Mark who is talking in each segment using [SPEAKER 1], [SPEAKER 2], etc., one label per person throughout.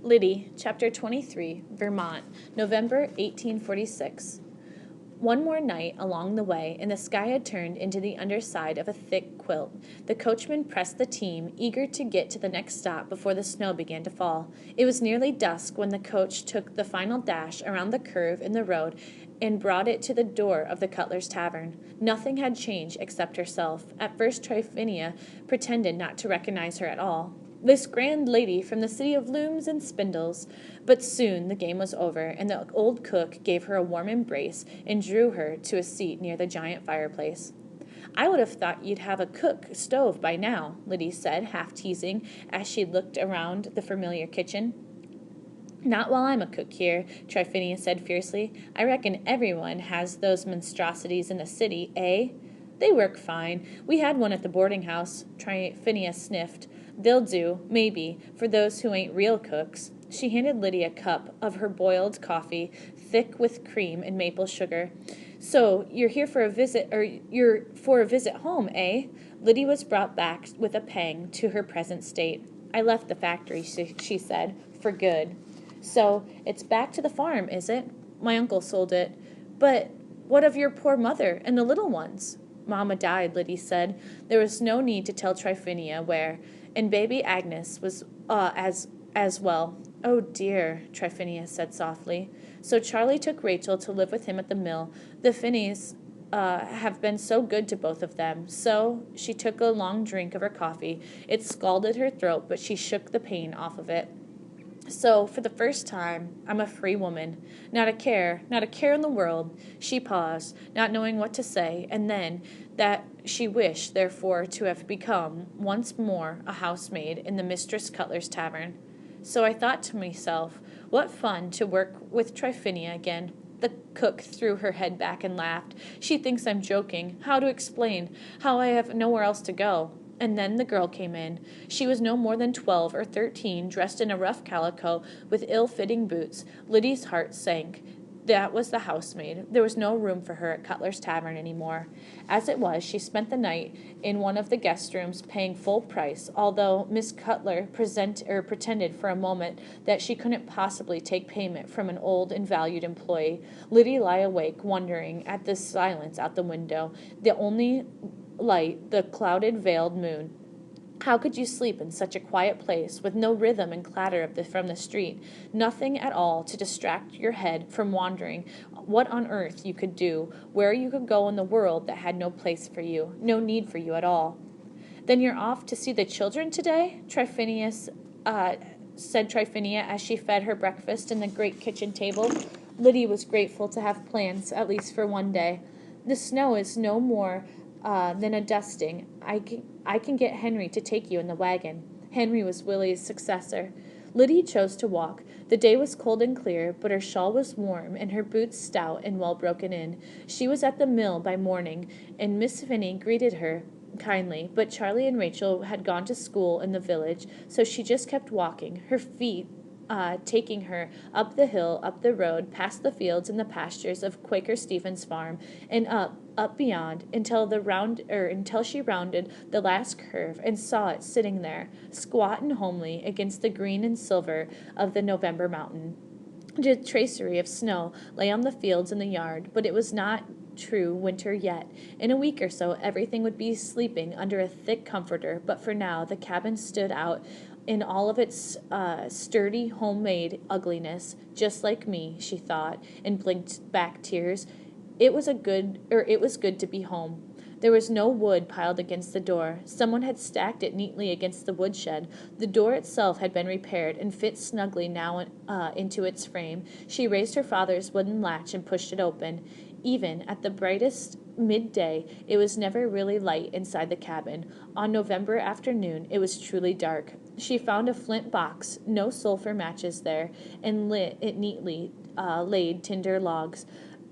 [SPEAKER 1] Lyddie, Chapter 23, Vermont, November 1846. One more night along the way, and the sky had turned into the underside of a thick quilt. The coachman pressed the team, eager to get to the next stop before the snow began to fall. It was nearly dusk when the coach took the final dash around the curve in the road and brought it to the door of the Cutler's Tavern. Nothing had changed except herself. At first Tryphenia pretended not to recognize her at all. This grand lady from the city of looms and spindles. But soon the game was over, and the old cook gave her a warm embrace and drew her to a seat near the giant fireplace. "I would have thought you'd have a cook stove by now," Lyddie said, half teasing, as she looked around the familiar kitchen. "Not while I'm a cook here," Tryphenia said fiercely. "I reckon everyone has those monstrosities in the city, eh?" "They work fine. We had one at the boarding house," Tryphenia sniffed. "They'll do, maybe, for those who ain't real cooks." She handed Lyddie a cup of her boiled coffee, thick with cream and maple sugar. "So you're here for a visit, or you're for a visit home, eh?" Lyddie was brought back with a pang to her present state. "I left the factory," she said, "for good." "So it's back to the farm, is it?" "My uncle sold it." "But what of your poor mother and the little ones?" "Mamma died," Lyddie said. There was no need to tell Tryphenia where. And baby Agnes was as well. "Oh, dear," Tryphenia said softly. "So Charlie took Rachel to live with him at the mill. The Finneys have been so good to both of them. So," she took a long drink of her coffee. It scalded her throat, but she shook the pain off of it. "So, for the first time, I'm a free woman. Not a care in the world." She paused, not knowing what to say, and then that she wished, therefore, to have become once more a housemaid in the Mistress Cutler's Tavern. "So I thought to myself, what fun to work with Tryphenia again." The cook threw her head back and laughed. "She thinks I'm joking. How to explain? How I have nowhere else to go." And then the girl came in. She was no more than 12 or 13, dressed in a rough calico with ill-fitting boots. Lyddie's heart sank. That was the housemaid. There was no room for her at Cutler's Tavern any more. As it was, she spent the night in one of the guest rooms, paying full price, although Miss Cutler pretended for a moment that she couldn't possibly take payment from an old and valued employee. Lyddie lay awake, wondering at the silence out the window, the only light, the clouded, veiled moon. How could you sleep in such a quiet place, with no rhythm and clatter from the street, nothing at all to distract your head from wondering what on earth you could do, where you could go in the world that had no place for you, no need for you at all? "Then you're off to see the children today?" said Tryphenia as she fed her breakfast in the great kitchen table. Lyddie was grateful to have plans, at least for one day. "The snow is no more than a dusting. I can get Henry to take you in the wagon." Henry was Willie's successor. Lyddie chose to walk. The day was cold and clear, but her shawl was warm and her boots stout and well broken in. She was at the mill by morning, and Miss Finney greeted her kindly, but Charlie and Rachel had gone to school in the village, so she just kept walking, her feet taking her up the hill, up the road, past the fields and the pastures of Quaker Stephen's farm, and up beyond, until she rounded the last curve and saw it sitting there, squat and homely, against the green and silver of the November mountain. A tracery of snow lay on the fields and the yard, but it was not true winter yet. In a week or so everything would be sleeping under a thick comforter, but for now the cabin stood out in all of its sturdy, homemade ugliness, just like me, she thought, and blinked back tears. It was good to be home. There was no wood piled against the door. Someone had stacked it neatly against the woodshed. The door itself had been repaired and fit snugly now into its frame. She raised her father's wooden latch and pushed it open. Even at the brightest midday, it was never really light inside the cabin. On November afternoon, it was truly dark. She found a flint box, no sulphur matches there, and lit it neatly laid tinder logs.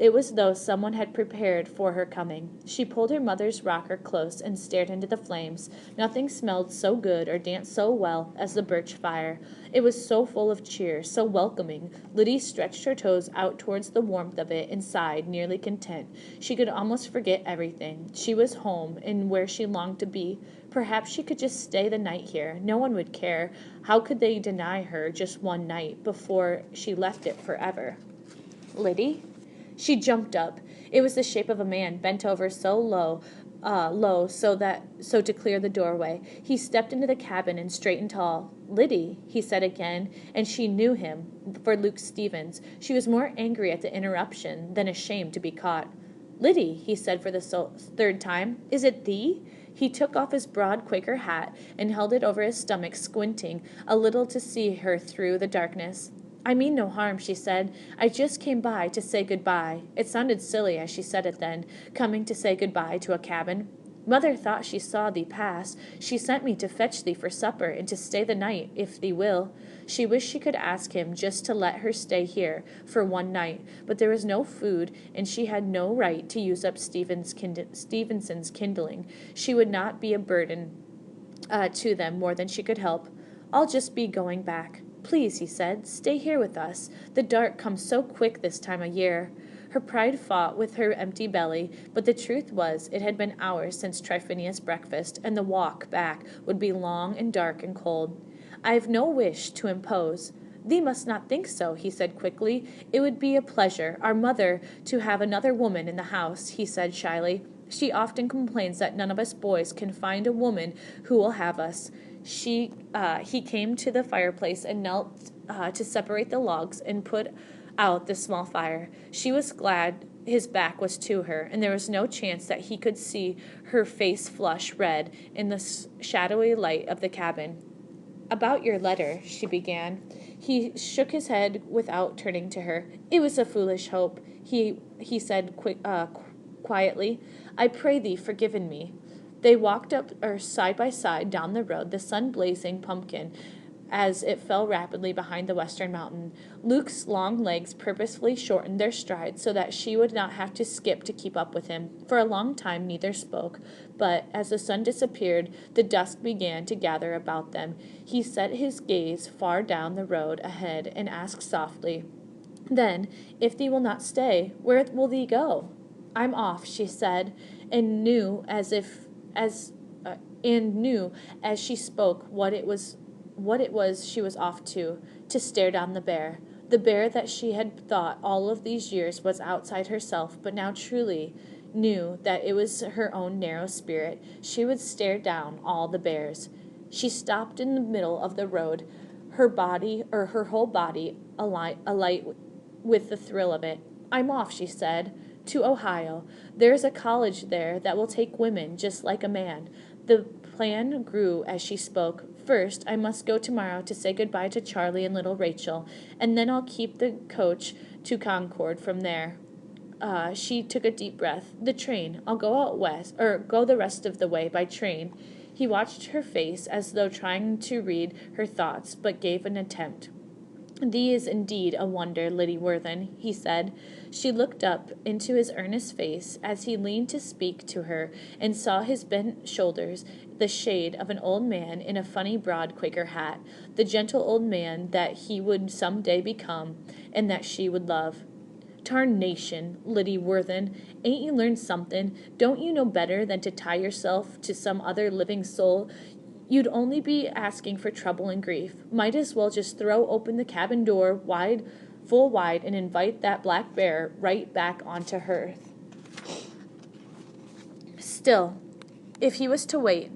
[SPEAKER 1] It was though someone had prepared for her coming. She pulled her mother's rocker close and stared into the flames. Nothing smelled so good or danced so well as the birch fire. It was so full of cheer, so welcoming. Lyddie stretched her toes out towards the warmth of it and sighed, nearly content. She could almost forget everything. She was home, and where she longed to be. Perhaps she could just stay the night here. No one would care. How could they deny her just one night before she left it forever? Lyddie? She jumped up. It was the shape of a man bent over low so to clear the doorway. He stepped into the cabin and straightened tall. Lyddie, he said again, and she knew him for Luke Stevens. She was more angry at the interruption than ashamed to be caught. Lyddie, he said for the third time, is it thee? He took off his broad Quaker hat and held it over his stomach, squinting a little to see her through the darkness. I mean no harm, she said. I just came by to say goodbye. It sounded silly as she said it then, coming to say goodbye to a cabin. Mother thought she saw thee pass. She sent me to fetch thee for supper and to stay the night, if thee will. She wished she could ask him just to let her stay here for one night, but there was no food, and she had no right to use up Stevenson's kindling. She would not be a burden to them more than she could help. I'll just be going back. Please, he said, stay here with us. The dark comes so quick this time of year. Her pride fought with her empty belly, but the truth was it had been hours since Tryphenia's breakfast, and the walk back would be long and dark and cold. I have no wish to impose. Thee must not think so, he said quickly. It would be a pleasure, our mother, to have another woman in the house, he said shyly. She often complains that none of us boys can find a woman who will have us. He came to the fireplace and knelt to separate the logs and put out the small fire. She was glad his back was to her, and there was no chance that he could see her face flush red in the shadowy light of the cabin. About your letter, she began. He shook his head without turning to her. It was a foolish hope, he said quietly. I pray thee forgive me. They walked side by side down the road, the sun blazing pumpkin as it fell rapidly behind the western mountain. Luke's long legs purposefully shortened their stride so that she would not have to skip to keep up with him. For a long time neither spoke, but as the sun disappeared, the dusk began to gather about them. He set his gaze far down the road ahead and asked softly, Then, if thee will not stay, where will thee go? I'm off, she said, and knew as she spoke what it was she was off to stare down the bear that she had thought all of these years was outside herself, but now truly knew that it was her own narrow spirit. She would stare down all the bears. She stopped in the middle of the road, her whole body alight with the thrill of it. I'm off, she said, to Ohio. There's a college there that will take women just like a man. The plan grew as she spoke. First, I must go tomorrow to say goodbye to Charlie and little Rachel, and then I'll keep the coach to Concord from there. She took a deep breath. The train. I'll go out west, or go the rest of the way by train. He watched her face as though trying to read her thoughts, but gave an attempt. Thee is indeed a wonder, Lyddie Worthen, he said. She looked up into his earnest face as he leaned to speak to her, and saw his bent shoulders, the shade of an old man in a funny broad Quaker hat, the gentle old man that he would some day become, and that she would love. Tarnation, Lyddie Worthen, ain't you learned something? Don't you know better than to tie yourself to some other living soul? You'd only be asking for trouble and grief. Might as well just throw open the cabin door full wide, and invite that black bear right back onto earth. Still, if he was to wait,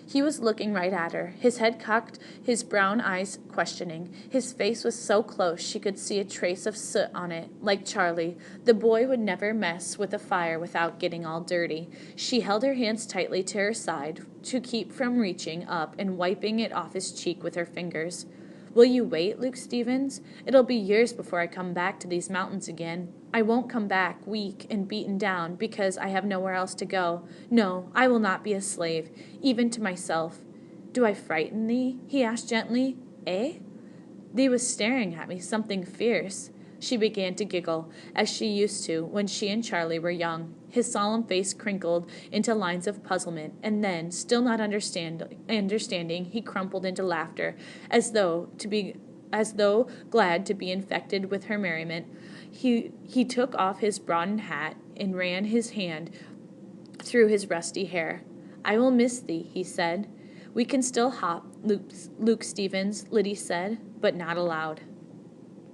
[SPEAKER 1] he was looking right at her, his head cocked, his brown eyes questioning. His face was so close she could see a trace of soot on it. Like Charlie, the boy would never mess with a fire without getting all dirty. She held her hands tightly to her side to keep from reaching up and wiping it off his cheek with her fingers. Will you wait, Luke Stevens? It'll be years before I come back to these mountains again. I won't come back weak and beaten down because I have nowhere else to go. No, I will not be a slave, even to myself. Do I frighten thee? He asked gently. Eh? Thee was staring at me, something fierce. She began to giggle, as she used to when she and Charlie were young. His solemn face crinkled into lines of puzzlement, and then, still not understanding, he crumpled into laughter, as though glad to be infected with her merriment. He took off his broadened hat and ran his hand through his rusty hair. I will miss thee, he said. We can still hop, Luke Stevens, Lyddie said, but not aloud.